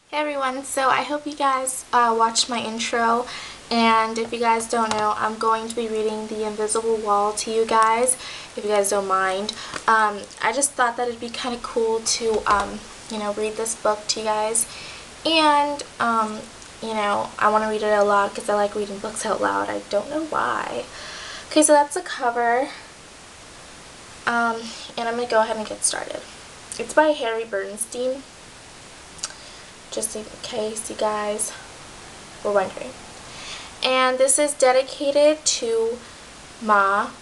Hey everyone, so I hope you guys watched my intro, and if you guys don't know, I'm going to be reading The Invisible Wall to you guys, if you guys don't mind. I just thought that it'd be kind of cool to, read this book to you guys, and, I want to read it out loud because I like reading books out loud. I don't know why. Okay, so that's the cover, and I'm going to go ahead and get started. It's by Harry Bernstein, just in case you guys were wondering. And this is dedicated to Ma,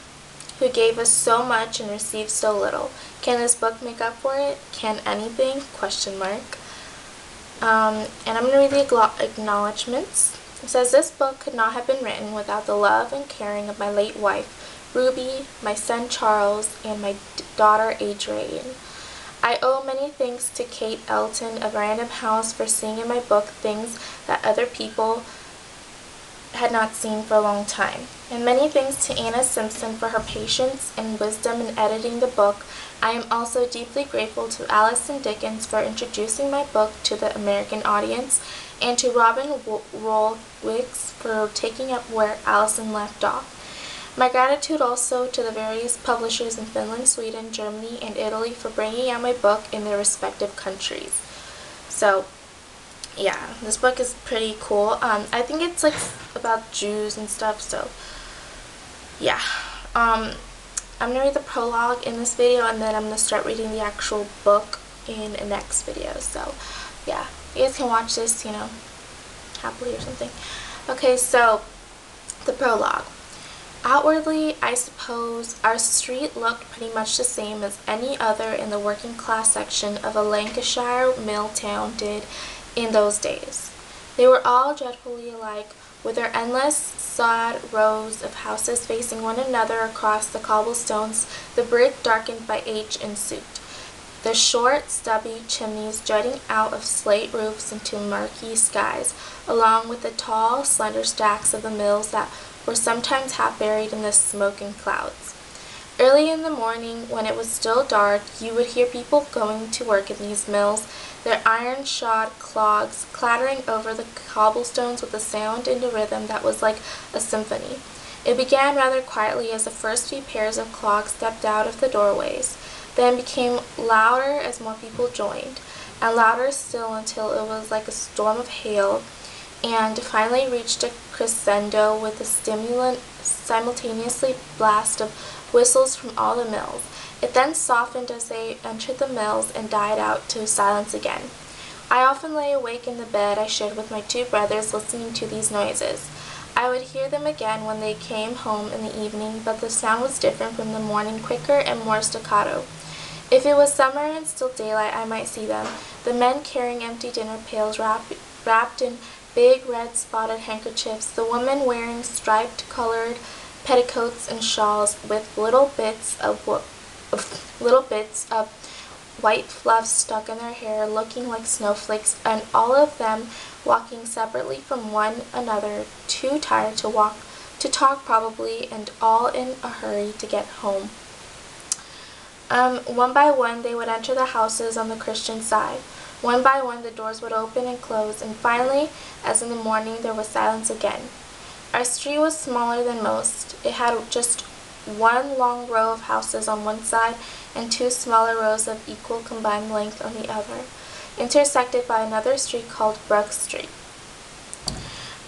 who gave us so much and received so little. Can this book make up for it? Can anything? Question mark. And I'm going to read the acknowledgements. It says, this book could not have been written without the love and caring of my late wife, Ruby, my son Charles, and my daughter Adrienne. I owe many thanks to Kate Elton of Random House for seeing in my book things that other people had not seen for a long time. And many thanks to Anna Simpson for her patience and wisdom in editing the book. I am also deeply grateful to Alison Dickens for introducing my book to the American audience, and to Robin Rollwicks for taking up where Alison left off. My gratitude also to the various publishers in Finland, Sweden, Germany, and Italy for bringing out my book in their respective countries. So, yeah, this book is pretty cool. I think it's like about Jews and stuff, so yeah. I'm going to read the prologue in this video, and then I'm going to start reading the actual book in the next video. So, yeah, you guys can watch this, happily or something. Okay, so, the prologue. Outwardly, I suppose, our street looked pretty much the same as any other in the working class section of a Lancashire mill town did in those days. They were all dreadfully alike, with their endless, sod rows of houses facing one another across the cobblestones, the brick darkened by age and soot, the short, stubby chimneys jutting out of slate roofs into murky skies, along with the tall, slender stacks of the mills that were sometimes half buried in the smoke and clouds. Early in the morning, when it was still dark, you would hear people going to work in these mills, their iron-shod clogs clattering over the cobblestones with a sound and a rhythm that was like a symphony. It began rather quietly as the first few pairs of clogs stepped out of the doorways, then became louder as more people joined, and louder still until it was like a storm of hail, and finally reached a crescendo with a stimulant simultaneously blast of whistles from all the mills. It then softened as they entered the mills and died out to silence again. I often lay awake in the bed I shared with my two brothers listening to these noises. I would hear them again when they came home in the evening, but the sound was different from the morning, quicker and more staccato. If it was summer and still daylight, I might see them, the men carrying empty dinner pails wrapped in big red spotted handkerchiefs, the women wearing striped colored petticoats and shawls with little bits of white fluff stuck in their hair, looking like snowflakes, and all of them walking separately from one another, too tired to talk probably, and all in a hurry to get home. One by one they would enter the houses on the Christian side. One by one the doors would open and close, and finally, as in the morning, there was silence again. Our street was smaller than most. It had just one long row of houses on one side and two smaller rows of equal combined length on the other, intersected by another street called Brook Street.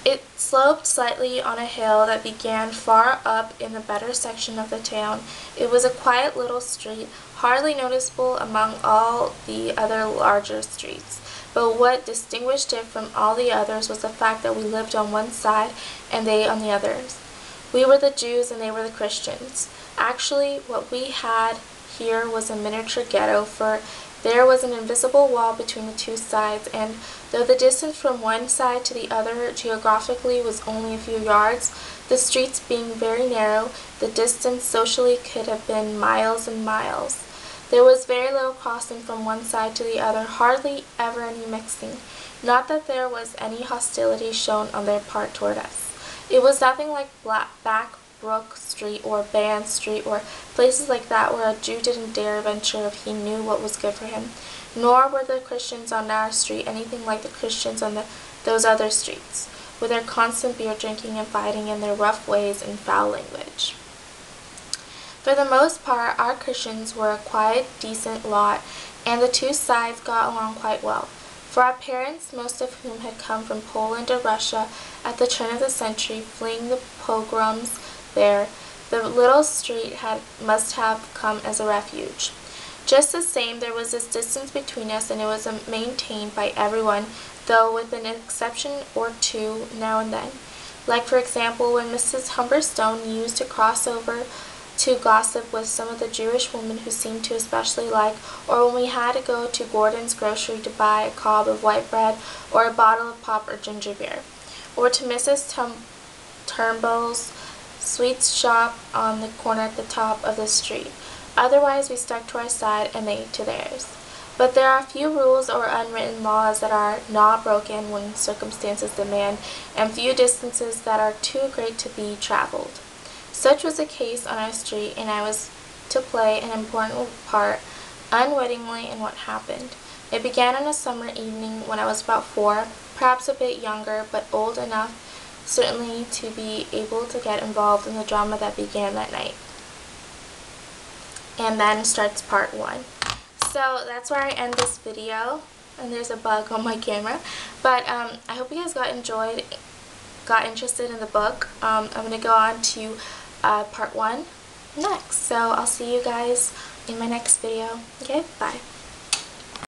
It sloped slightly on a hill that began far up in the better section of the town. It was a quiet little street, hardly noticeable among all the other larger streets. But what distinguished it from all the others was the fact that we lived on one side and they on the others. We were the Jews and they were the Christians. Actually, what we had here was a miniature ghetto, for there was an invisible wall between the two sides, and though the distance from one side to the other geographically was only a few yards, the streets being very narrow, the distance socially could have been miles and miles. There was very little crossing from one side to the other, hardly ever any mixing. Not that there was any hostility shown on their part toward us. It was nothing like Brook Street or Band Street or places like that where a Jew didn't dare venture if he knew what was good for him. Nor were the Christians on our street anything like the Christians on those other streets, with their constant beer drinking and fighting and their rough ways and foul language. For the most part, our Christians were a quiet, decent lot, and the two sides got along quite well. For our parents, most of whom had come from Poland or Russia at the turn of the century, fleeing the pogroms there, the little street must have come as a refuge. Just the same, there was this distance between us, and it was maintained by everyone, though with an exception or two now and then. Like, for example, when Mrs. Humberstone used to cross over to gossip with some of the Jewish women who seemed to especially like, or when we had to go to Gordon's grocery to buy a cob of white bread or a bottle of pop or ginger beer, or to Mrs. Turnbull's sweets shop on the corner at the top of the street. Otherwise, we stuck to our side and they to theirs. But there are few rules or unwritten laws that are not broken when circumstances demand, and few distances that are too great to be traveled. Such was the case on our street, and I was to play an important part, unwittingly, in what happened. It began on a summer evening when I was about 4, perhaps a bit younger, but old enough certainly to be able to get involved in the drama that began that night. And then starts part 1. So that's where I end this video, and there's a bug on my camera, but I hope you guys got interested in the book. I'm going to go on to part 1 next, so I'll see you guys in my next video. Okay, bye.